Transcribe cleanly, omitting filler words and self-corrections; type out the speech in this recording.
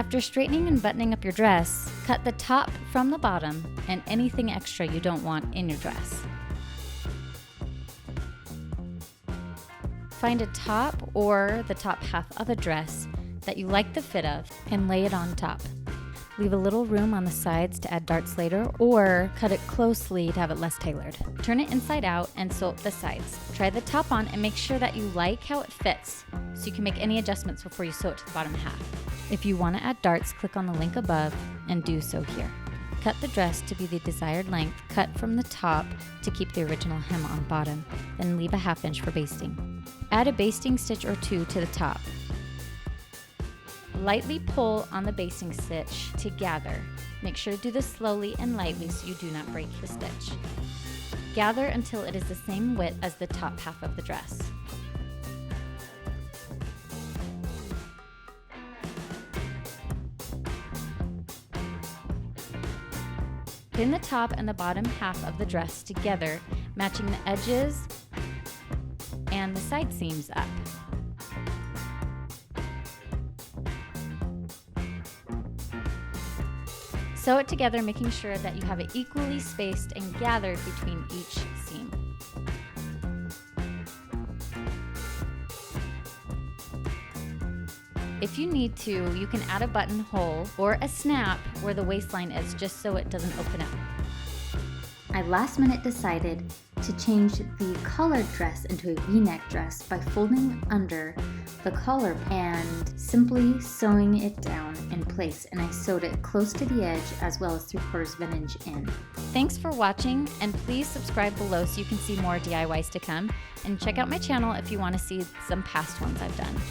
After straightening and buttoning up your dress, cut the top from the bottom and anything extra you don't want in your dress. Find a top or the top half of a dress that you like the fit of and lay it on top. Leave a little room on the sides to add darts later, or cut it closely to have it less tailored. Turn it inside out and sew up the sides. Try the top on and make sure that you like how it fits so you can make any adjustments before you sew it to the bottom half. If you want to add darts, click on the link above and do so here. Cut the dress to be the desired length, cut from the top to keep the original hem on bottom, then leave a ½ inch for basting. Add a basting stitch or two to the top. Lightly pull on the basting stitch to gather. Make sure to do this slowly and lightly so you do not break the stitch. Gather until it is the same width as the top half of the dress. Pin the top and the bottom half of the dress together, matching the edges and the side seams up. Sew it together, making sure that you have it equally spaced and gathered between each seam. If you need to, you can add a buttonhole or a snap where the waistline is, just so it doesn't open up. I last minute decided to change the collared dress into a V-neck dress by folding under the collar and simply sewing it down in place, and I sewed it close to the edge as well as 3/4 of an inch in. Thanks for watching, and please subscribe below so you can see more DIYs to come, and check out my channel if you want to see some past ones I've done.